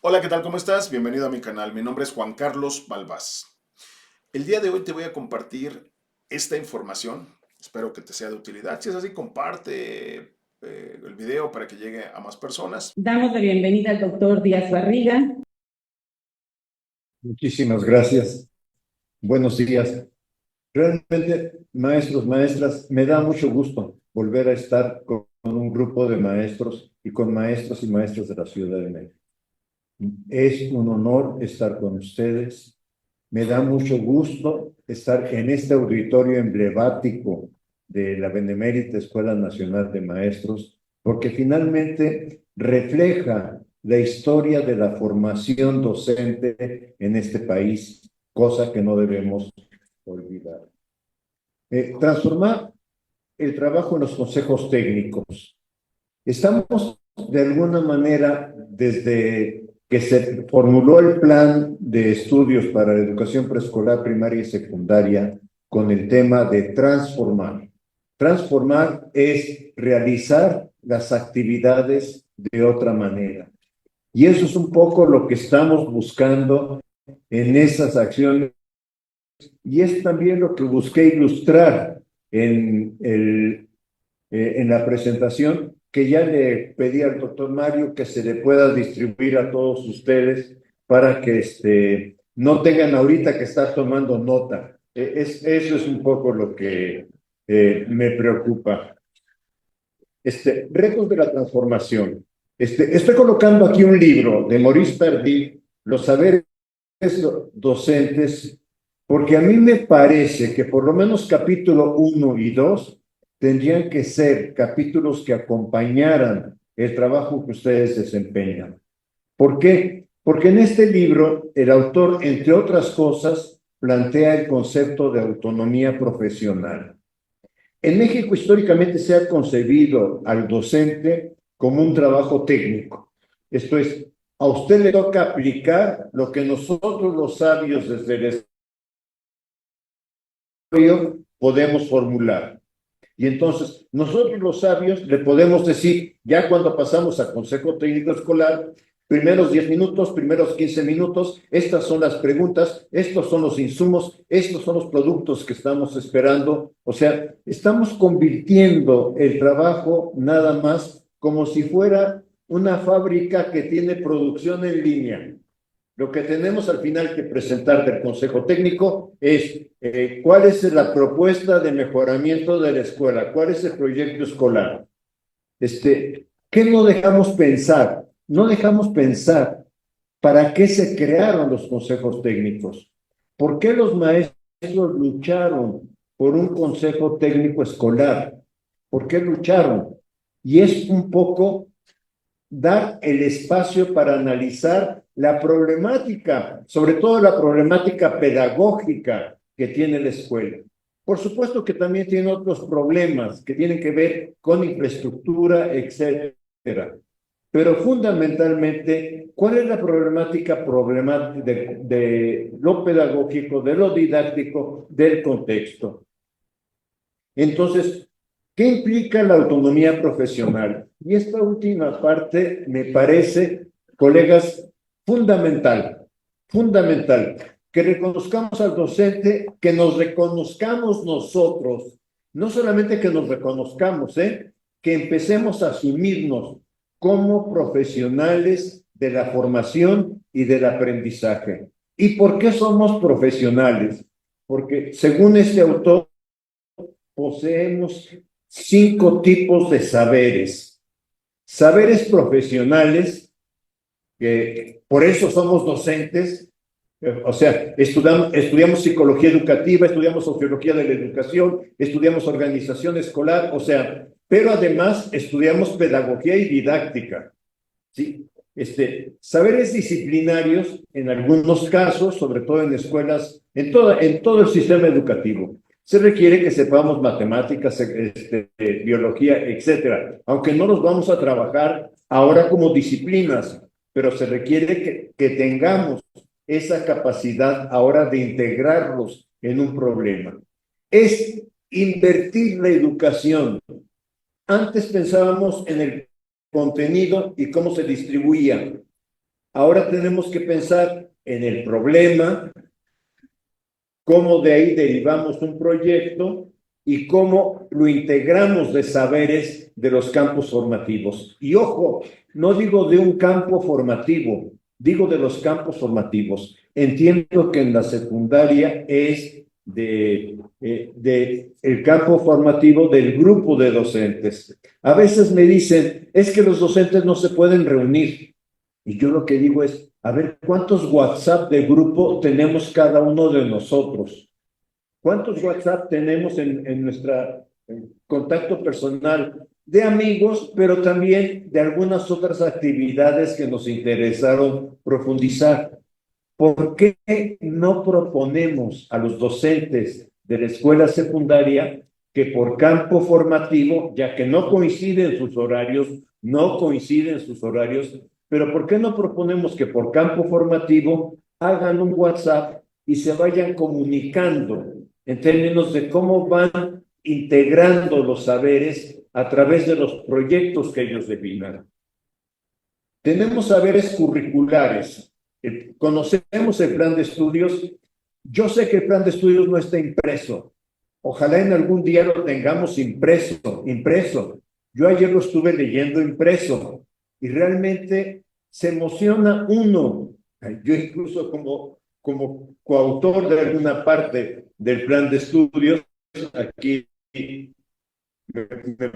Hola, ¿qué tal? ¿Cómo estás? Bienvenido a mi canal. Mi nombre es Juan Carlos Balbás. El día de hoy te voy a compartir esta información. Espero que te sea de utilidad. Si es así, comparte el video para que llegue a más personas. Damos la bienvenida al doctor Díaz Barriga. Muchísimas gracias. Buenos días. Realmente, maestros, maestras, me da mucho gusto volver a estar con un grupo de maestros y con maestros y maestras de la Ciudad de México. Es un honor estar con ustedes. Me da mucho gusto estar en este auditorio emblemático de la Benemérita Escuela Nacional de Maestros, porque finalmente refleja la historia de la formación docente en este país, cosa que no debemos olvidar. Transformar el trabajo en los consejos técnicos. Estamos de alguna manera, desde que se formuló el plan de estudios para la educación preescolar, primaria y secundaria, con el tema de transformar. Transformar es realizar las actividades de otra manera. Y eso es un poco lo que estamos buscando en esas acciones y es también lo que busqué ilustrar en la presentación, que ya le pedí al doctor Mario que se le pueda distribuir a todos ustedes para que no tengan ahorita que estar tomando nota. Eso es un poco lo que me preocupa. Retos de la transformación. Estoy colocando aquí un libro de Maurice Tardy, Los saberes docentes, porque a mí me parece que por lo menos capítulo 1 y 2 tendrían que ser capítulos que acompañaran el trabajo que ustedes desempeñan. ¿Por qué? Porque en este libro el autor, entre otras cosas, plantea el concepto de autonomía profesional. En México históricamente se ha concebido al docente como un trabajo técnico. Esto es, a usted le toca aplicar lo que nosotros los sabios desde el estudio podemos formular. Y entonces, nosotros los sabios le podemos decir, ya cuando pasamos a consejo técnico escolar, primeros 10 minutos, primeros 15 minutos, estas son las preguntas, estos son los insumos, estos son los productos que estamos esperando. O sea, estamos convirtiendo el trabajo nada más como si fuera una fábrica que tiene producción en línea. Lo que tenemos al final que presentar del Consejo Técnico es cuál es la propuesta de mejoramiento de la escuela, cuál es el proyecto escolar. ¿Qué no dejamos pensar? No dejamos pensar para qué se crearon los consejos técnicos. ¿Por qué los maestros lucharon por un consejo técnico escolar? ¿Por qué lucharon? Y es un poco dar el espacio para analizar la problemática, sobre todo la problemática pedagógica que tiene la escuela. Por supuesto que también tiene otros problemas que tienen que ver con infraestructura, etcétera. Pero fundamentalmente, ¿cuál es la problemática de lo pedagógico, de lo didáctico, del contexto? Entonces, ¿qué implica la autonomía profesional? Y esta última parte me parece, colegas, fundamental, fundamental, que reconozcamos al docente, que nos reconozcamos nosotros, no solamente que nos reconozcamos, que empecemos a asumirnos como profesionales de la formación y del aprendizaje. ¿Y por qué somos profesionales? Porque según este autor, poseemos 5 tipos de saberes. Saberes profesionales, que por eso somos docentes, o sea, estudiamos psicología educativa, estudiamos sociología de la educación, estudiamos organización escolar, o sea, pero además estudiamos pedagogía y didáctica, ¿sí? Saberes disciplinarios, en algunos casos, sobre todo en escuelas, en todo el sistema educativo. Se requiere que sepamos matemáticas, biología, etcétera, aunque no los vamos a trabajar ahora como disciplinas, pero se requiere que tengamos esa capacidad ahora de integrarlos en un problema. Es invertir la educación. Antes pensábamos en el contenido y cómo se distribuía. Ahora tenemos que pensar en el problema, cómo de ahí derivamos un proyecto y cómo lo integramos de saberes de los campos formativos. Y ojo, no digo de un campo formativo, digo de los campos formativos. Entiendo que en la secundaria es de el campo formativo del grupo de docentes. A veces me dicen, es que los docentes no se pueden reunir. Y yo lo que digo es, a ver, ¿cuántos WhatsApp de grupo tenemos cada uno de nosotros? ¿Cuántos WhatsApp tenemos en nuestra contacto personal de amigos, pero también de algunas otras actividades que nos interesaron profundizar? ¿Por qué no proponemos a los docentes de la escuela secundaria que por campo formativo, ya que no coinciden sus horarios, pero ¿por qué no proponemos que por campo formativo hagan un WhatsApp y se vayan comunicando en términos de cómo van integrando los saberes a través de los proyectos que ellos definan? Tenemos saberes curriculares. Conocemos el plan de estudios. Yo sé que el plan de estudios no está impreso. Ojalá en algún día lo tengamos impreso. Yo ayer lo estuve leyendo impreso y realmente se emociona uno. Yo incluso como coautor de alguna parte del plan de estudios, aquí me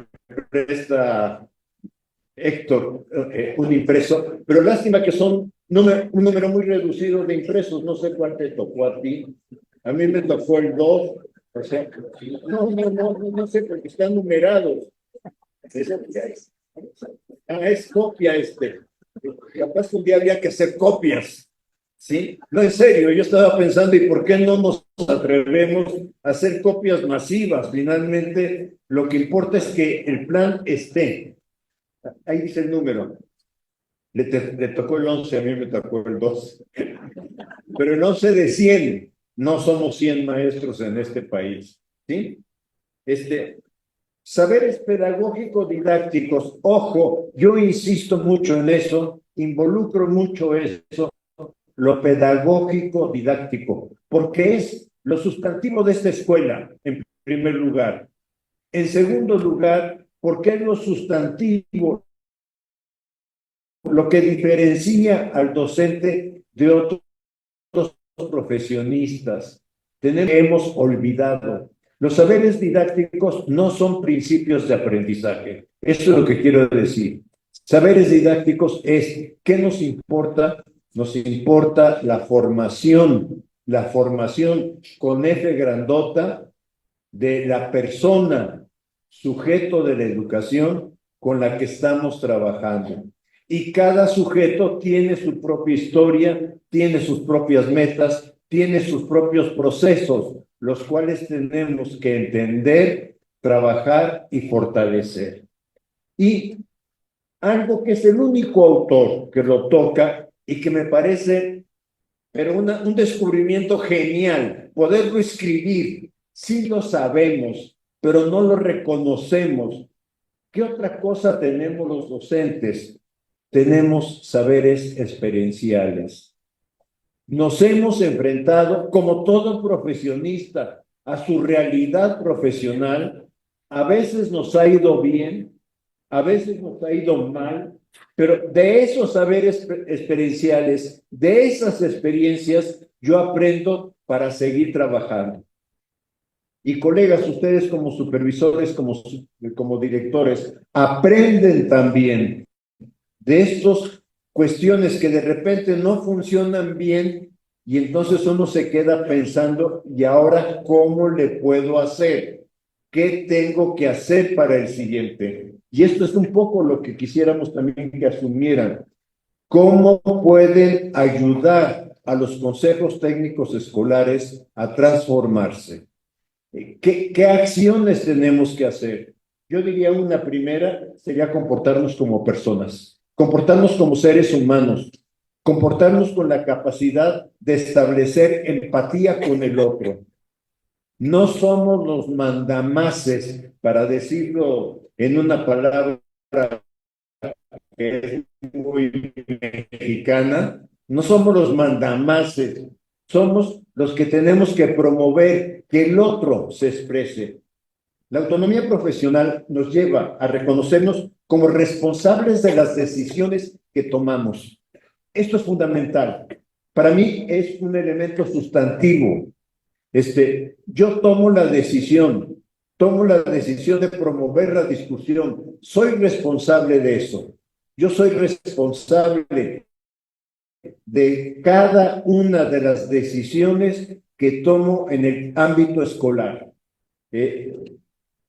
presta Héctor, un impreso, pero lástima que son un número muy reducido de impresos, no sé cuál te tocó a ti. A mí me tocó el 2, o sea, no sé, porque están numerados. Es copia este. Capaz que un día había que hacer copias, ¿sí? No, en serio, yo estaba pensando, ¿y por qué no nos atrevemos a hacer copias masivas? Finalmente, lo que importa es que el plan esté. Ahí dice el número. Le tocó el 11, a mí me tocó el 2. Pero el 11 de 100. No somos 100 maestros en este país. ¿Sí? Saberes pedagógicos didácticos. Ojo, yo insisto mucho en eso, involucro mucho eso, lo pedagógico didáctico, porque es lo sustantivo de esta escuela, en primer lugar. En segundo lugar, porque es lo sustantivo, lo que diferencia al docente de otros profesionistas. Hemos olvidado. Los saberes didácticos no son principios de aprendizaje. Eso es lo que quiero decir. Saberes didácticos es, ¿qué nos importa? Nos importa la formación con F grandota de la persona, sujeto de la educación con la que estamos trabajando. Y cada sujeto tiene su propia historia, tiene sus propias metas, tiene sus propios procesos, los cuales tenemos que entender, trabajar y fortalecer. Y algo que es el único autor que lo toca y que me parece, pero un descubrimiento genial, poderlo escribir, sí lo sabemos, pero no lo reconocemos. ¿Qué otra cosa tenemos los docentes? Tenemos saberes experienciales. Nos hemos enfrentado, como todo profesionista, a su realidad profesional. A veces nos ha ido bien, a veces nos ha ido mal, pero de esos saberes experienciales, de esas experiencias, yo aprendo para seguir trabajando. Y colegas, ustedes como supervisores, como directores, aprenden también de estas cuestiones que de repente no funcionan bien y entonces uno se queda pensando, ¿y ahora cómo le puedo hacer? ¿Qué tengo que hacer para el siguiente? Y esto es un poco lo que quisiéramos también que asumieran. ¿Cómo pueden ayudar a los consejos técnicos escolares a transformarse? ¿Qué acciones tenemos que hacer? Yo diría una primera sería comportarnos como personas, comportarnos como seres humanos, comportarnos con la capacidad de establecer empatía con el otro. No somos los mandamases, para decirlo en una palabra que es muy mexicana, no somos los mandamases, somos los que tenemos que promover que el otro se exprese. La autonomía profesional nos lleva a reconocernos como responsables de las decisiones que tomamos. Esto es fundamental. Para mí es un elemento sustantivo. Yo tomo la decisión de promover la discusión. Soy responsable de eso. Yo soy responsable de cada una de las decisiones que tomo en el ámbito escolar.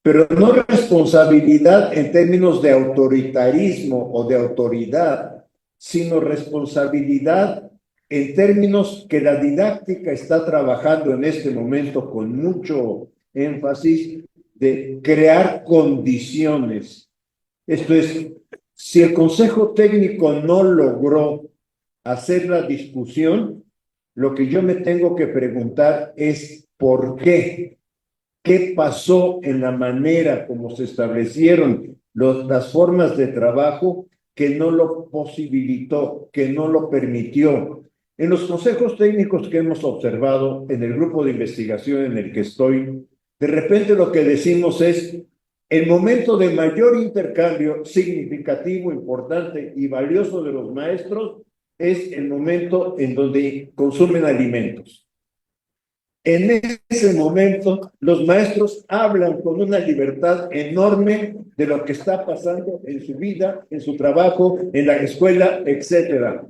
Pero no responsabilidad en términos de autoritarismo o de autoridad, sino responsabilidad en términos que la didáctica está trabajando en este momento con mucho énfasis de crear condiciones. Esto es, si el Consejo Técnico no logró hacer la discusión, lo que yo me tengo que preguntar es ¿por qué? ¿Qué pasó en la manera como se establecieron las formas de trabajo que no lo posibilitó, que no lo permitió? En los consejos técnicos que hemos observado en el grupo de investigación en el que estoy, de repente lo que decimos es el momento de mayor intercambio significativo, importante y valioso de los maestros es el momento en donde consumen alimentos. En ese momento, los maestros hablan con una libertad enorme de lo que está pasando en su vida, en su trabajo, en la escuela, etcétera.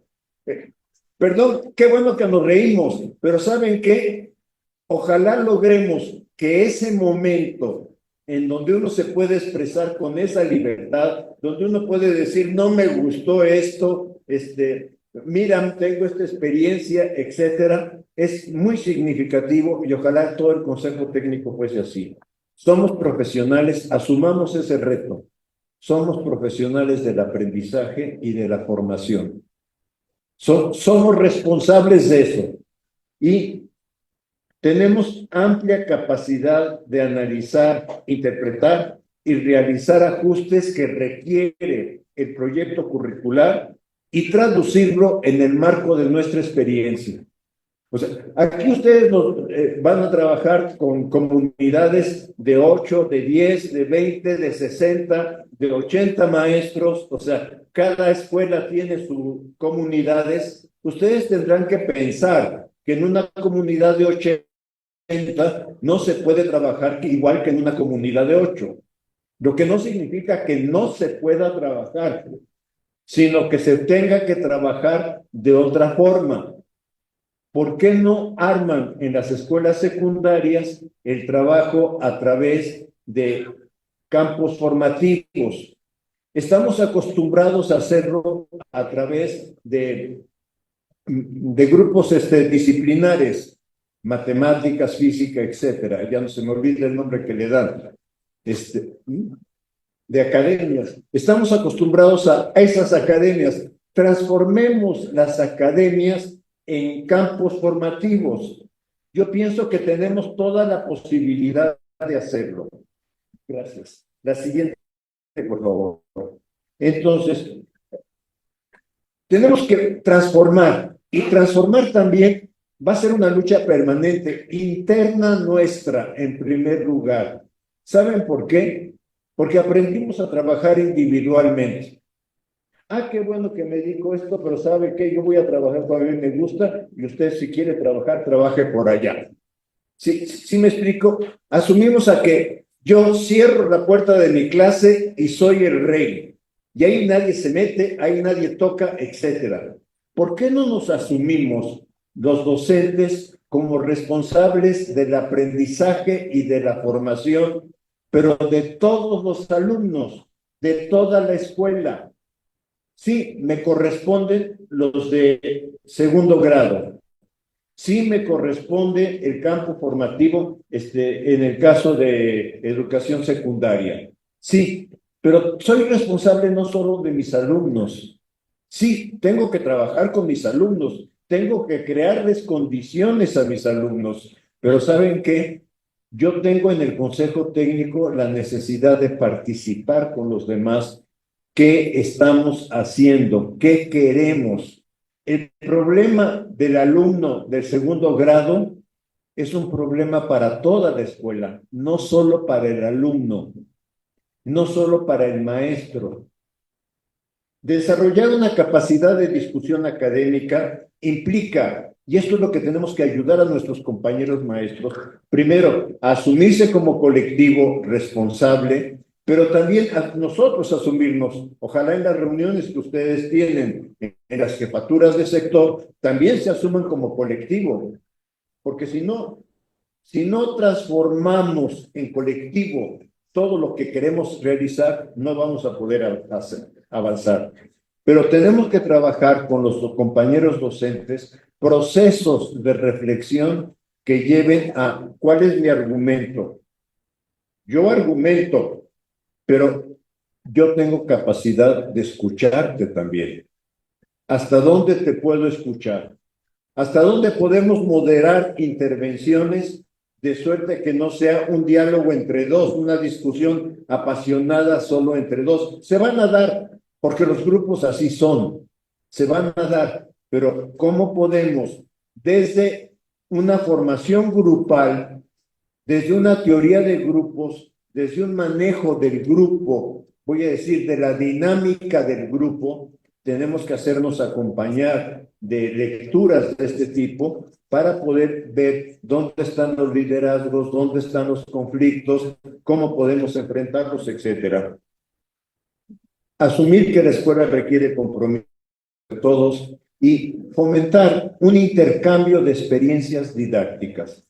Perdón, qué bueno que nos reímos, pero ¿saben qué? Ojalá logremos que ese momento en donde uno se puede expresar con esa libertad, donde uno puede decir, no me gustó esto, mira, tengo esta experiencia, etcétera, es muy significativo y ojalá todo el Consejo Técnico fuese así. Somos profesionales, asumamos ese reto. Somos profesionales del aprendizaje y de la formación. Somos responsables de eso y tenemos amplia capacidad de analizar, interpretar y realizar ajustes que requiere el proyecto curricular y traducirlo en el marco de nuestra experiencia. O sea, aquí ustedes van a trabajar con comunidades de 8, de 10, de 20, de 60, de 80 maestros, o sea, cada escuela tiene sus comunidades. Ustedes tendrán que pensar que en una comunidad de 80 no se puede trabajar igual que en una comunidad de 8, lo que no significa que no se pueda trabajar, sino que se tenga que trabajar de otra forma. ¿Por qué no arman en las escuelas secundarias el trabajo a través de campos formativos? Estamos acostumbrados a hacerlo a través de grupos disciplinares, matemáticas, física, etcétera. Ya no se me olvida el nombre que le dan. De academias. Estamos acostumbrados a esas academias. Transformemos las academias en campos formativos. Yo pienso que tenemos toda la posibilidad de hacerlo. Gracias. La siguiente, por favor. Entonces, tenemos que transformar, y transformar también va a ser una lucha permanente, interna nuestra, en primer lugar. ¿Saben por qué? Porque aprendimos a trabajar individualmente. Qué bueno que me dijo esto, pero ¿sabe qué? Yo voy a trabajar como a mí me gusta y usted si quiere trabajar, trabaje por allá. ¿Sí me explico? Asumimos a que yo cierro la puerta de mi clase y soy el rey. Y ahí nadie se mete, ahí nadie toca, etcétera. ¿Por qué no nos asumimos los docentes como responsables del aprendizaje y de la formación, pero de todos los alumnos, de toda la escuela? Sí, me corresponden los de segundo grado. Sí me corresponde el campo formativo en el caso de educación secundaria. Sí, pero soy responsable no solo de mis alumnos. Sí, tengo que trabajar con mis alumnos, tengo que crearles condiciones a mis alumnos, pero ¿saben qué? Yo tengo en el Consejo Técnico la necesidad de participar con los demás. qué estamos haciendo, qué queremos. El problema del alumno del segundo grado es un problema para toda la escuela, no solo para el alumno, no solo para el maestro. Desarrollar una capacidad de discusión académica implica, y esto es lo que tenemos que ayudar a nuestros compañeros maestros, primero, a asumirse como colectivo responsable, pero también a nosotros asumirnos. Ojalá en las reuniones que ustedes tienen, en las jefaturas de sector, también se asuman como colectivo, porque si no transformamos en colectivo todo lo que queremos realizar, no vamos a poder avanzar. Pero tenemos que trabajar con los compañeros docentes procesos de reflexión que lleven a ¿cuál es mi argumento? Yo argumento, pero yo tengo capacidad de escucharte también. ¿Hasta dónde te puedo escuchar? ¿Hasta dónde podemos moderar intervenciones de suerte que no sea un diálogo entre dos, una discusión apasionada solo entre dos? Se van a dar, porque los grupos así son, se van a dar, pero ¿cómo podemos, desde una formación grupal, desde una teoría de grupos, desde un manejo del grupo, voy a decir, de la dinámica del grupo, tenemos que hacernos acompañar de lecturas de este tipo para poder ver dónde están los liderazgos, dónde están los conflictos, cómo podemos enfrentarlos, etcétera. Asumir que la escuela requiere compromiso de todos y fomentar un intercambio de experiencias didácticas.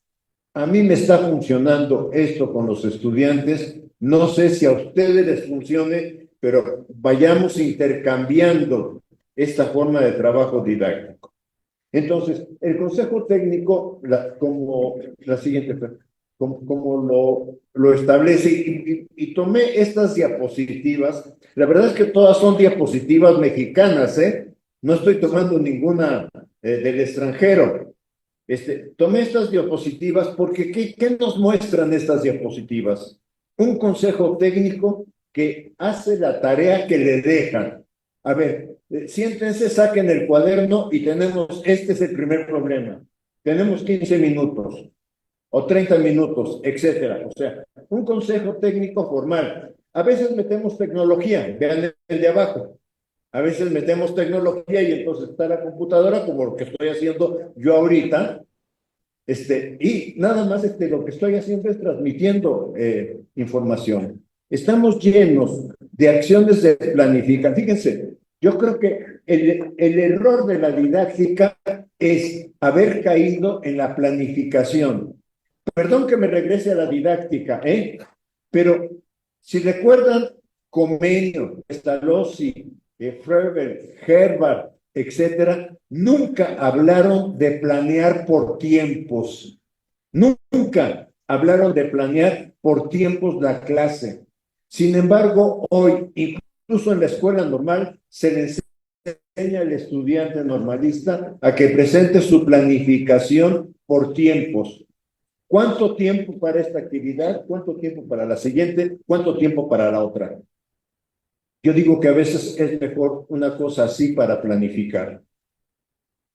A mí me está funcionando esto con los estudiantes, no sé si a ustedes les funcione, pero vayamos intercambiando esta forma de trabajo didáctico. Entonces, el consejo técnico, como lo establece, y tomé estas diapositivas, la verdad es que todas son diapositivas mexicanas, no estoy tomando ninguna del extranjero. Tomé estas diapositivas porque ¿qué nos muestran estas diapositivas? Un consejo técnico que hace la tarea que le dejan. A ver, siéntense, saquen el cuaderno y este es el primer problema. Tenemos 15 minutos o 30 minutos, etcétera. O sea, un consejo técnico formal. A veces metemos tecnología, vean el de abajo. A veces metemos tecnología y entonces está la computadora, como lo que estoy haciendo yo ahorita, y nada más lo que estoy haciendo es transmitiendo información. Estamos llenos de acciones de planificación. Fíjense, yo creo que el error de la didáctica es haber caído en la planificación. Perdón que me regrese a la didáctica, pero si recuerdan, Comenio, Pestalozzi, Froebel, Herbart, etcétera, nunca hablaron de planear por tiempos. Nunca hablaron de planear por tiempos la clase. Sin embargo, hoy, incluso en la escuela normal, se le enseña al estudiante normalista a que presente su planificación por tiempos. ¿Cuánto tiempo para esta actividad? ¿Cuánto tiempo para la siguiente? ¿Cuánto tiempo para la otra? Yo digo que a veces es mejor una cosa así para planificar.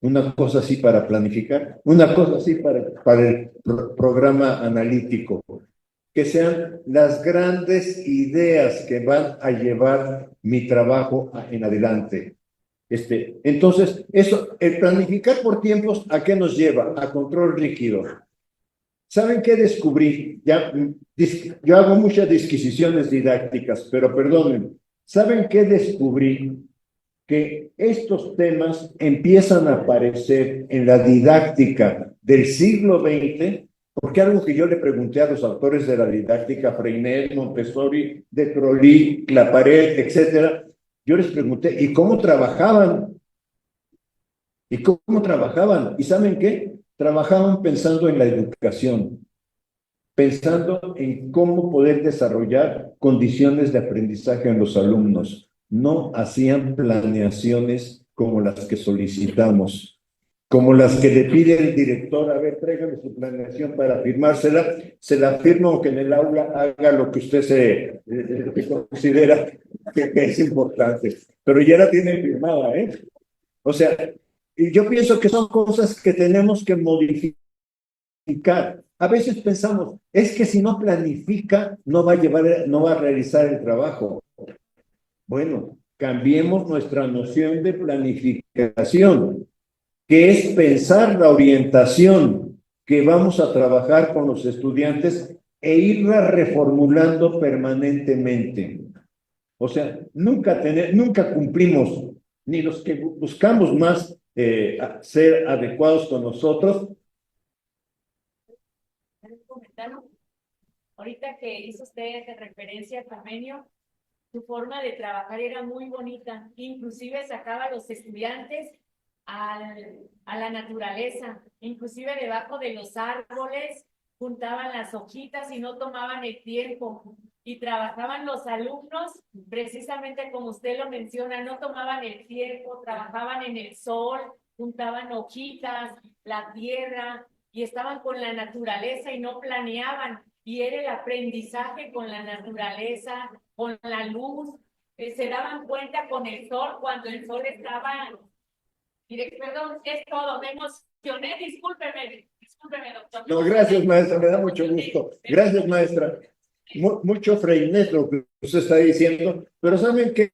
Una cosa así para planificar. Una cosa así para el programa analítico. Que sean las grandes ideas que van a llevar mi trabajo en adelante. Entonces, el planificar por tiempos, ¿a qué nos lleva? A control rígido. ¿Saben qué descubrí? Yo hago muchas disquisiciones didácticas, pero perdonen. ¿Saben qué descubrí? Que estos temas empiezan a aparecer en la didáctica del siglo XX, porque algo que yo le pregunté a los autores de la didáctica, Freinet, Montessori, de Crowley, Claparède, etcétera, yo les pregunté, ¿y cómo trabajaban? ¿Y cómo trabajaban? ¿Y saben qué? Trabajaban pensando en la educación, pensando en cómo poder desarrollar condiciones de aprendizaje en los alumnos. No hacían planeaciones como las que solicitamos. como las que le pide el director, a ver, tráigame su planeación para firmársela, se la firma aunque en el aula haga lo que usted que considera que es importante, pero ya la tiene firmada, ¿eh? O sea, y yo pienso que son cosas que tenemos que modificar. A veces pensamos, es que si no planifica, no va a realizar el trabajo. Bueno, cambiemos nuestra noción de planificación, que es pensar la orientación que vamos a trabajar con los estudiantes e irla reformulando permanentemente. O sea, nunca cumplimos, ni los que buscamos más ser adecuados con nosotros. Ahorita que hizo usted referencia al convenio, su forma de trabajar era muy bonita, inclusive sacaba a los estudiantes a la naturaleza, inclusive debajo de los árboles, juntaban las hojitas y no tomaban el tiempo, y trabajaban los alumnos, precisamente como usted lo menciona, no tomaban el tiempo, trabajaban en el sol, juntaban hojitas, la tierra, y estaban con la naturaleza y no planeaban, y era el aprendizaje con la naturaleza, con la luz, se daban cuenta con el sol, cuando el sol estaba. Mire, perdón, es todo, me emocioné, discúlpeme, doctor. No, gracias, maestra, me da mucho gusto. Gracias, maestra. Mucho freinet lo que usted está diciendo, pero ¿saben qué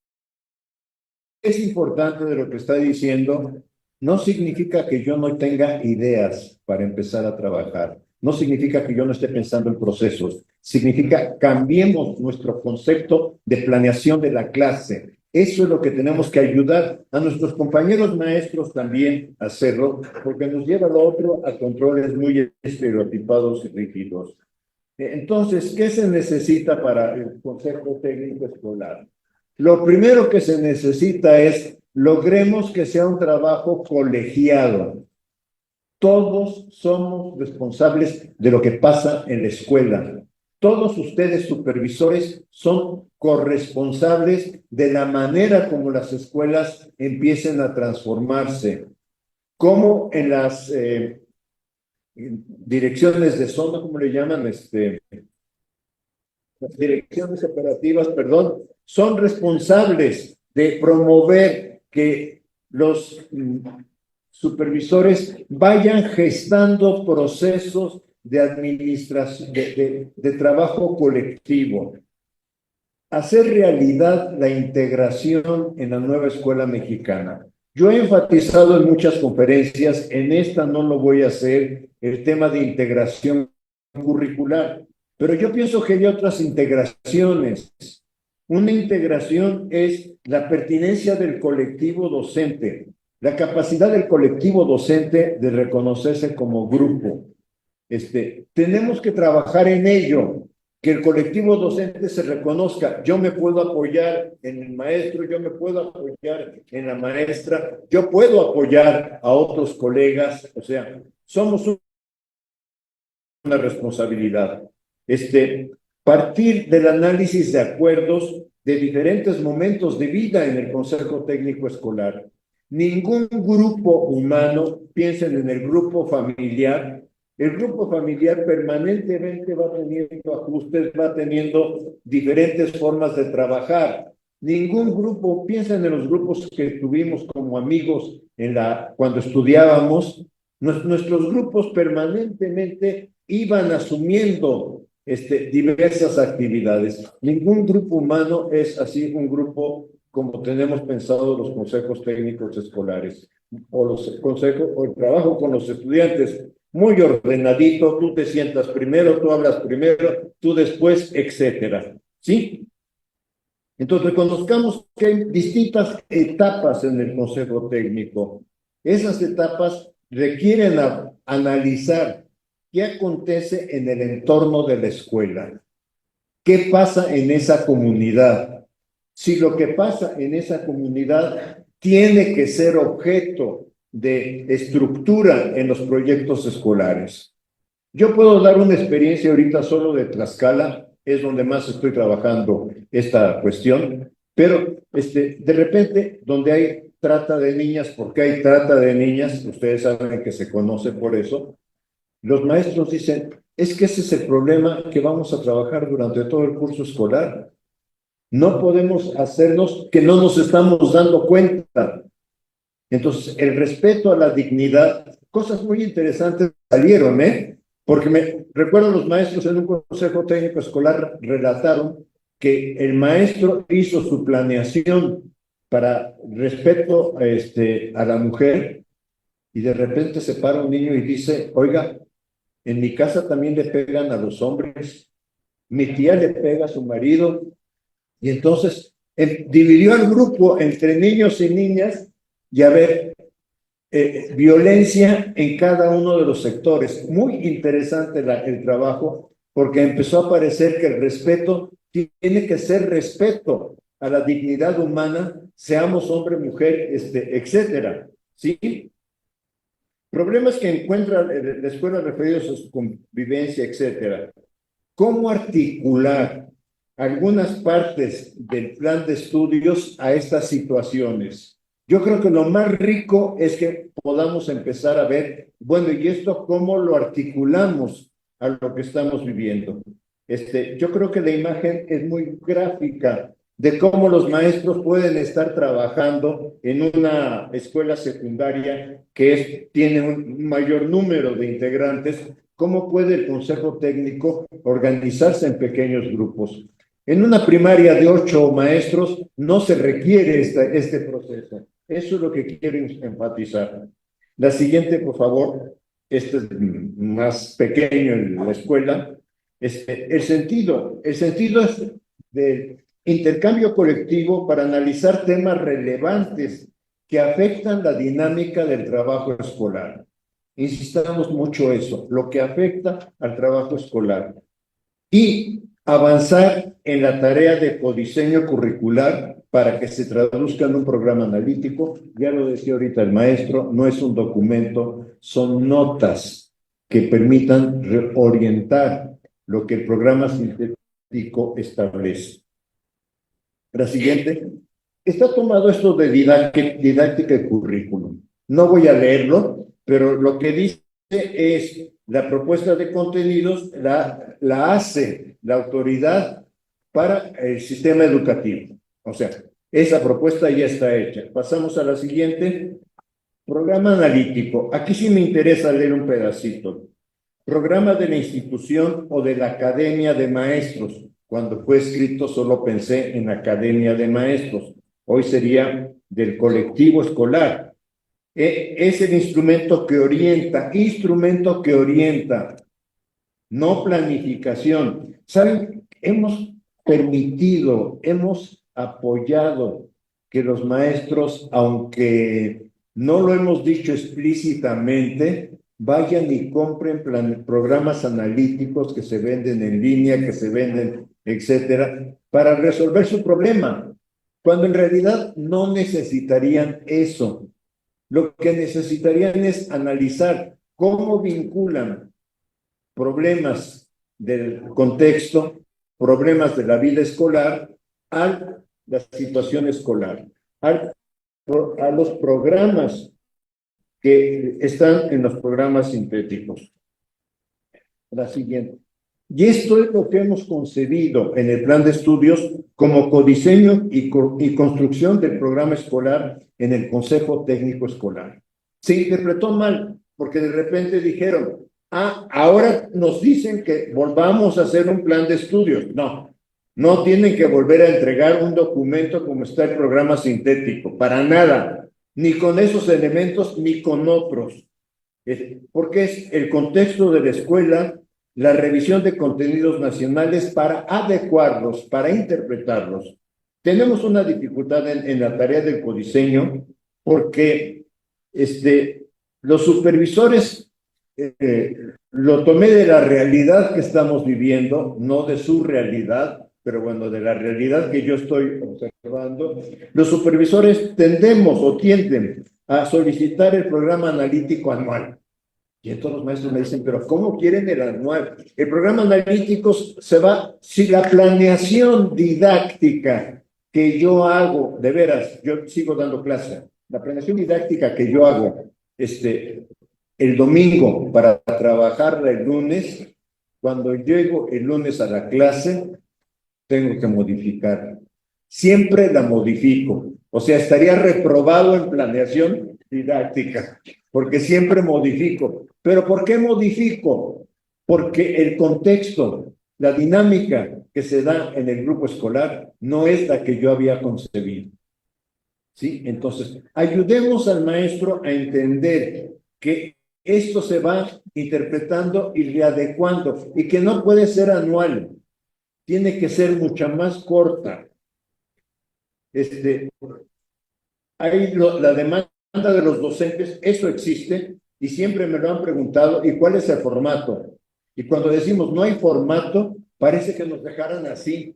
es importante de lo que está diciendo? No significa que yo no tenga ideas para empezar a trabajar. No significa que yo no esté pensando en procesos. Significa cambiemos nuestro concepto de planeación de la clase. Eso es lo que tenemos que ayudar a nuestros compañeros maestros también a hacerlo, porque nos lleva lo otro a controles muy estereotipados y rígidos. Entonces, ¿qué se necesita para el Consejo Técnico Escolar? Lo primero que se necesita es logremos que sea un trabajo colegiado. Todos somos responsables de lo que pasa en la escuela. Todos ustedes, supervisores, son corresponsables de la manera como las escuelas empiecen a transformarse. Como en las direcciones de zona, ¿cómo le llaman? Las direcciones operativas, perdón, son responsables de promover que los supervisores vayan gestando procesos de administración, de trabajo colectivo. Hacer realidad la integración en la nueva escuela mexicana. Yo he enfatizado en muchas conferencias, en esta no lo voy a hacer, el tema de integración curricular, pero yo pienso que hay otras integraciones. Una integración es la pertinencia del colectivo docente, la capacidad del colectivo docente de reconocerse como grupo. Tenemos que trabajar en ello, que el colectivo docente se reconozca. Yo me puedo apoyar en el maestro, yo me puedo apoyar en la maestra, yo puedo apoyar a otros colegas, o sea, somos una responsabilidad. Partir del análisis de acuerdos de diferentes momentos de vida en el Consejo Técnico Escolar. Ningún grupo humano, piensen en el grupo familiar, el grupo familiar permanentemente va teniendo ajustes, va teniendo diferentes formas de trabajar. Ningún grupo, piensen en los grupos que tuvimos como amigos cuando estudiábamos, nuestros grupos permanentemente iban asumiendo diversas actividades. Ningún grupo humano es así un grupo como tenemos pensado los consejos técnicos escolares o el trabajo con los estudiantes, muy ordenadito, tú te sientas primero, tú hablas primero, tú después, etcétera. ¿Sí? Entonces reconozcamos que hay distintas etapas en el consejo técnico. Esas etapas requieren analizar qué acontece en el entorno de la escuela, qué pasa en esa comunidad. Si lo que pasa en esa comunidad tiene que ser objeto de estructura en los proyectos escolares. Yo puedo dar una experiencia ahorita solo de Tlaxcala, es donde más estoy trabajando esta cuestión, pero de repente donde hay trata de niñas, porque hay trata de niñas, ustedes saben que se conoce por eso, los maestros dicen, es que ese es el problema que vamos a trabajar durante todo el curso escolar. No podemos hacernos que no nos estamos dando cuenta. Entonces, el respeto a la dignidad, cosas muy interesantes salieron, porque me recuerdo los maestros en un consejo técnico escolar relataron que el maestro hizo su planeación para respeto a la mujer y de repente se para un niño y dice, oiga, en mi casa también le pegan a los hombres, mi tía le pega a su marido, y entonces dividió al grupo entre niños y niñas y a ver, violencia en cada uno de los sectores. Muy interesante el trabajo, porque empezó a parecer que el respeto tiene que ser respeto a la dignidad humana, seamos hombre, mujer, etcétera. ¿Sí? Problemas que encuentra la escuela referidos a su convivencia, etcétera. ¿Cómo articular algunas partes del plan de estudios a estas situaciones? Yo creo que lo más rico es que podamos empezar a ver, bueno, ¿y esto cómo lo articulamos a lo que estamos viviendo? Yo creo que la imagen es muy gráfica de cómo los maestros pueden estar trabajando en una escuela secundaria que tiene un mayor número de integrantes, cómo puede el consejo técnico organizarse en pequeños grupos. En una primaria de 8 maestros no se requiere este proceso. Eso es lo que quiero enfatizar. La siguiente, por favor. Este es más pequeño en la escuela. El sentido es del intercambio colectivo para analizar temas relevantes que afectan la dinámica del trabajo escolar. Insistamos mucho eso, lo que afecta al trabajo escolar. Y avanzar en la tarea de codiseño curricular para que se traduzca en un programa analítico. Ya lo decía ahorita el maestro, no es un documento, son notas que permitan reorientar lo que el programa sintético establece. La siguiente. Está tomado esto de didáctica y currículum. No voy a leerlo, pero lo que dice es la propuesta de contenidos la hace la autoridad para el sistema educativo. O sea, esa propuesta ya está hecha. Pasamos a la siguiente. Programa analítico. Aquí sí me interesa leer un pedacito. Programa de la institución o de la academia de maestros. Cuando fue escrito solo pensé en academia de maestros. Hoy sería del colectivo escolar. Es el instrumento que orienta, no planificación. ¿Saben? Hemos permitido, hemos apoyado que los maestros, aunque no lo hemos dicho explícitamente, vayan y compren programas analíticos que se venden en línea, que se venden, etcétera, para resolver su problema, cuando en realidad no necesitarían eso. Lo que necesitarían es analizar cómo vinculan problemas del contexto, problemas de la vida escolar, a la situación escolar, a los programas que están en los programas sintéticos. La siguiente. Y esto es lo que hemos concebido en el plan de estudios como codiseño y construcción del programa escolar en el Consejo Técnico Escolar. Se interpretó mal, porque de repente dijeron, ahora nos dicen que volvamos a hacer un plan de estudios. No, no tienen que volver a entregar un documento como está el programa sintético, para nada, ni con esos elementos ni con otros, porque es el contexto de la escuela, la revisión de contenidos nacionales para adecuarlos, para interpretarlos. Tenemos una dificultad en la tarea del codiseño porque los supervisores lo tomé de la realidad que estamos viviendo, no de su realidad, pero bueno, de la realidad que yo estoy observando. Los supervisores tienden a solicitar el programa analítico anual. Y entonces los maestros me dicen, pero ¿cómo quieren el anual? El programa analítico se va, si la planeación didáctica que yo hago, de veras, yo sigo dando clase, la planeación didáctica que yo hago el domingo para trabajarla el lunes, cuando llego el lunes a la clase, tengo que modificar. Siempre la modifico. O sea, estaría reprobado en planeación didáctica, porque siempre modifico. ¿Pero por qué modifico? Porque el contexto, la dinámica que se da en el grupo escolar no es la que yo había concebido. ¿Sí? Entonces, ayudemos al maestro a entender que esto se va interpretando y readecuando, y que no puede ser anual, tiene que ser mucha más corta. Hay la demanda de los docentes, eso existe, y siempre me lo han preguntado, ¿y cuál es el formato? Y cuando decimos no hay formato, parece que nos dejaran así.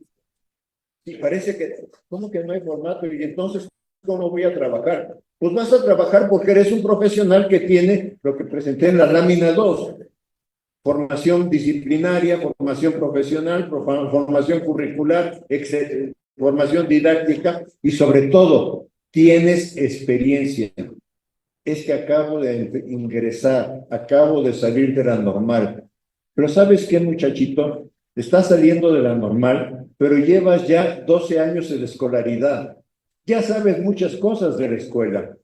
Sí, parece que, ¿cómo que no hay formato? Y entonces, ¿cómo voy a trabajar? Pues vas a trabajar porque eres un profesional que tiene lo que presenté en la lámina 2. Formación disciplinaria, formación profesional, formación curricular, formación didáctica y sobre todo, tienes experiencia. Es que acabo de ingresar, acabo de salir de la normal. Pero ¿sabes qué, muchachito? Estás saliendo de la normal, pero llevas ya 12 años de escolaridad. Ya sabes muchas cosas de la escuela.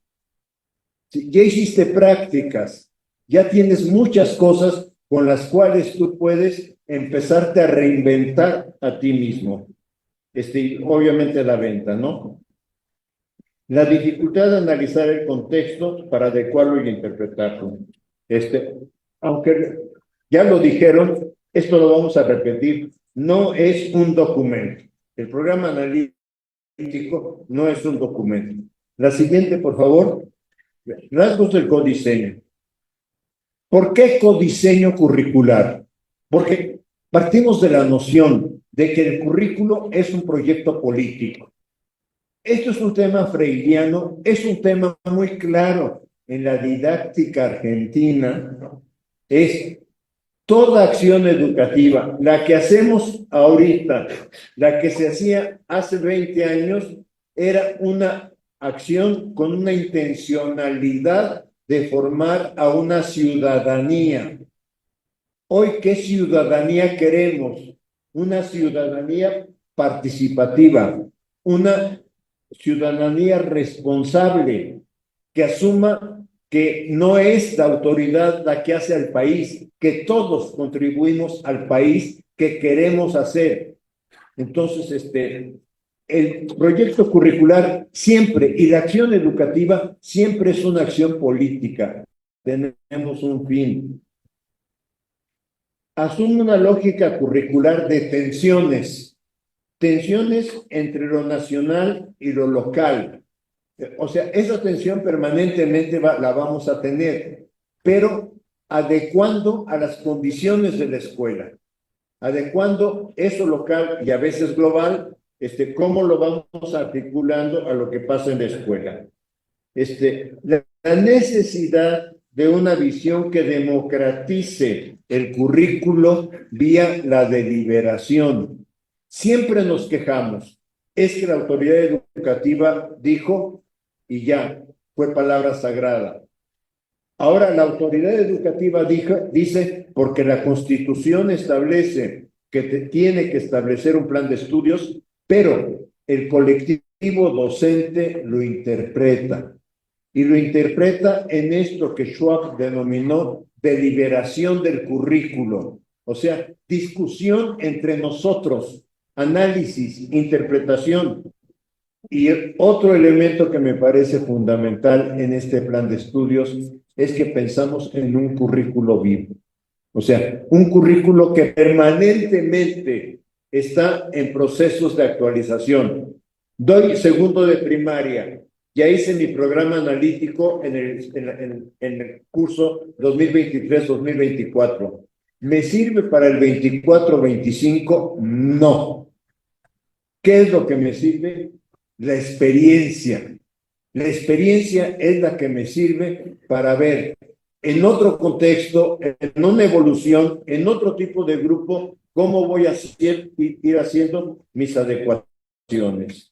Ya hiciste prácticas, ya tienes muchas cosas con las cuales tú puedes empezarte a reinventar a ti mismo. Obviamente la venta, ¿no? La dificultad de analizar el contexto para adecuarlo y interpretarlo. Aunque ya lo dijeron, esto lo vamos a repetir, no es un documento. El programa analítico no es un documento. La siguiente, por favor. Rasgos del codiseño. ¿Por qué codiseño curricular? Porque partimos de la noción de que el currículo es un proyecto político. Esto es un tema freiriano, es un tema muy claro en la didáctica argentina. Es toda acción educativa, la que hacemos ahorita, la que se hacía hace 20 años, era una acción con una intencionalidad de formar a una ciudadanía. Hoy, ¿qué ciudadanía queremos? Una ciudadanía participativa, una ciudadanía responsable, que asuma que no es la autoridad la que hace al país, que todos contribuimos al país que queremos hacer. Entonces, el proyecto curricular siempre, y la acción educativa siempre es una acción política. Tenemos un fin. Asume una lógica curricular de tensiones entre lo nacional y lo local. O sea, esa tensión permanentemente la vamos a tener, pero adecuando a las condiciones de la escuela, adecuando eso local y a veces global, cómo lo vamos articulando a lo que pasa en la escuela. La necesidad de una visión que democratice el currículo vía la deliberación. Siempre nos quejamos. Es que la autoridad educativa dijo y ya, fue palabra sagrada. Ahora la autoridad educativa dice, porque la Constitución establece que tiene que establecer un plan de estudios, pero el colectivo docente lo interpreta. Y lo interpreta en esto que Schwab denominó deliberación del currículo. O sea, discusión entre nosotros, análisis, interpretación. Y otro elemento que me parece fundamental en este plan de estudios es que pensamos en un currículo vivo. O sea, un currículo que permanentemente está en procesos de actualización. Doy segundo de primaria. Ya hice mi programa analítico en el curso 2023-2024. ¿Me sirve para el 24-25? No. ¿Qué es lo que me sirve? La experiencia. La experiencia es la que me sirve para ver en otro contexto, en una evolución, en otro tipo de grupo, cómo voy a ir haciendo mis adecuaciones.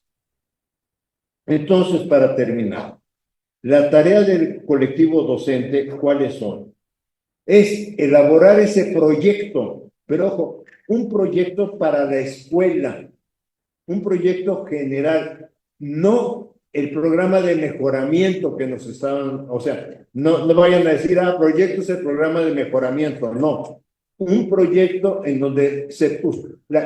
Entonces, para terminar, La tarea del colectivo docente, ¿cuáles son? Es elaborar ese proyecto, pero ojo, un proyecto para la escuela, un proyecto general, no el programa de mejoramiento que nos estaban, o sea, no vayan a decir, proyecto es el programa de mejoramiento, no. Un proyecto en donde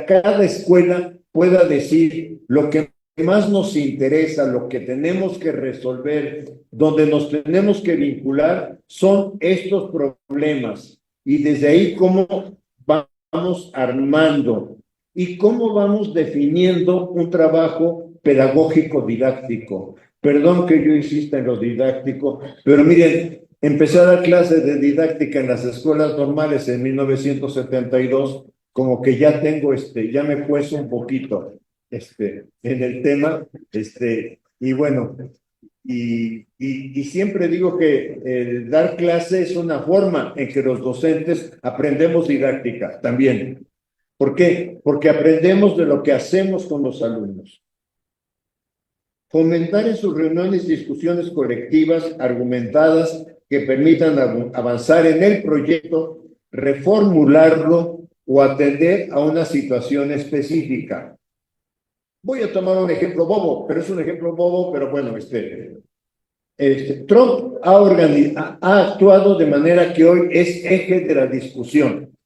cada escuela pueda decir lo que más nos interesa, lo que tenemos que resolver, donde nos tenemos que vincular, son estos problemas. Y desde ahí, ¿cómo vamos armando? ¿Y cómo vamos definiendo un trabajo pedagógico didáctico? Perdón que yo insista en lo didáctico, pero miren, empecé a dar clases de didáctica en las escuelas normales en 1972, como que ya tengo, ya me puesto un poquito, en el tema, y bueno, y siempre digo que el dar clase es una forma en que los docentes aprendemos didáctica también. ¿Por qué? Porque aprendemos de lo que hacemos con los alumnos. Fomentar en sus reuniones discusiones colectivas, argumentadas, que permitan avanzar en el proyecto, reformularlo o atender a una situación específica. Voy a tomar un ejemplo bobo, pero es un ejemplo bobo, pero bueno, Trump ha actuado de manera que hoy es eje de la discusión.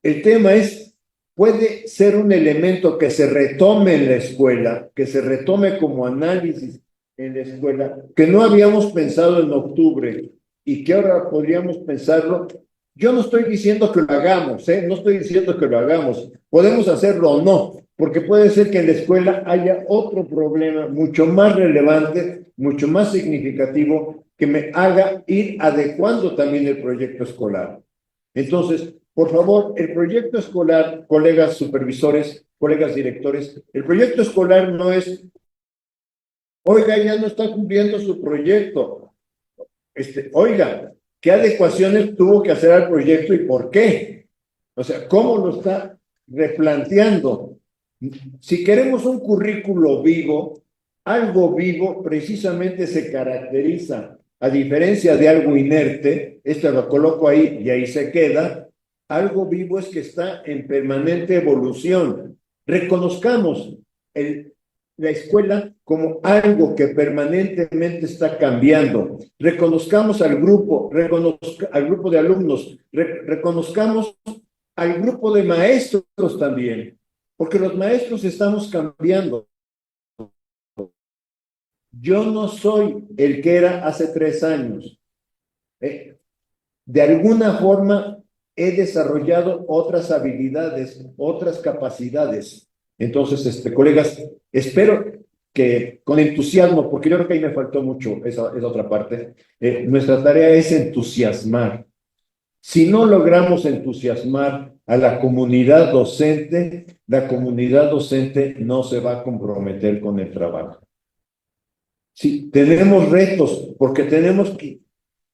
El tema es, puede ser un elemento que se retome en la escuela, que se retome como análisis en la escuela, que no habíamos pensado en octubre y que ahora podríamos pensarlo. Yo no estoy diciendo que lo hagamos, no estoy diciendo que lo hagamos. Podemos hacerlo o no, porque puede ser que en la escuela haya otro problema mucho más relevante, mucho más significativo, que me haga ir adecuando también el proyecto escolar. Entonces, por favor, el proyecto escolar, colegas supervisores, colegas directores, el proyecto escolar no es, oiga, ya no está cumpliendo su proyecto. Oiga, ¿qué adecuaciones tuvo que hacer al proyecto y por qué? O sea, ¿cómo lo está replanteando? Si queremos un currículo vivo, algo vivo precisamente se caracteriza, a diferencia de algo inerte, esto lo coloco ahí y ahí se queda, algo vivo es que está en permanente evolución. Reconozcamos la escuela como algo que permanentemente está cambiando. Reconozcamos al grupo, al grupo de alumnos, reconozcamos al grupo de maestros también, porque los maestros estamos cambiando. Yo no soy el que era hace 3 años. De alguna forma he desarrollado otras habilidades, otras capacidades. Entonces, colegas, espero que con entusiasmo, porque yo creo que ahí me faltó mucho esa otra parte, nuestra tarea es entusiasmar. Si no logramos entusiasmar a la comunidad docente no se va a comprometer con el trabajo. Sí, tenemos retos, porque tenemos que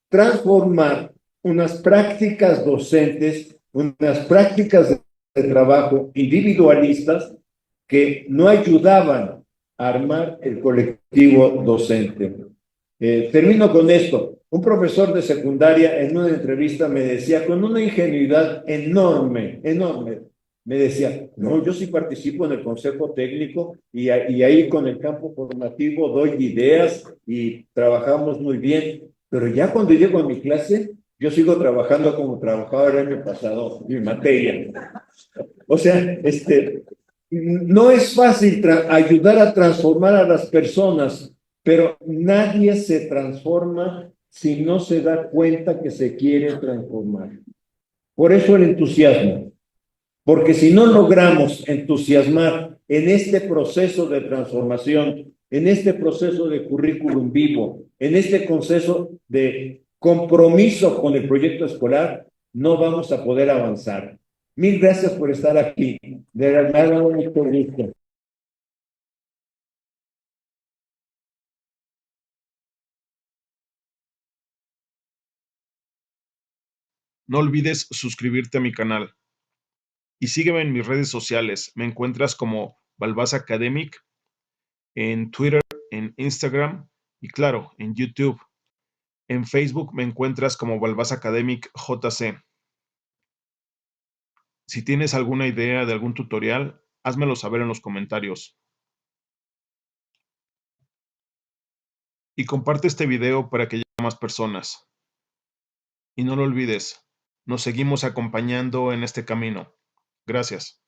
transformar unas prácticas docentes, unas prácticas de trabajo individualistas que no ayudaban a armar el colectivo docente. Termino con esto. Un profesor de secundaria en una entrevista me decía con una ingenuidad enorme, me decía, no, yo sí participo en el consejo técnico y ahí con el campo formativo doy ideas y trabajamos muy bien, pero ya cuando llego a mi clase, yo sigo trabajando como trabajaba el año pasado, mi materia. O sea, no es fácil ayudar a transformar a las personas, pero nadie se transforma si no se da cuenta que se quiere transformar. Por eso el entusiasmo, porque si no logramos entusiasmar en este proceso de transformación, en este proceso de currículum vivo, en este proceso de compromiso con el proyecto escolar, no vamos a poder avanzar. Mil gracias por estar aquí. De verdad, mucho gusto. No olvides suscribirte a mi canal y sígueme en mis redes sociales. Me encuentras como Balbás Academic en Twitter, en Instagram Y claro, en YouTube. En Facebook me encuentras como Balbás Academic JC. Si tienes alguna idea de algún tutorial, házmelo saber en los comentarios. Y comparte este video para que llegue a más personas. Y no lo olvides, nos seguimos acompañando en este camino. Gracias.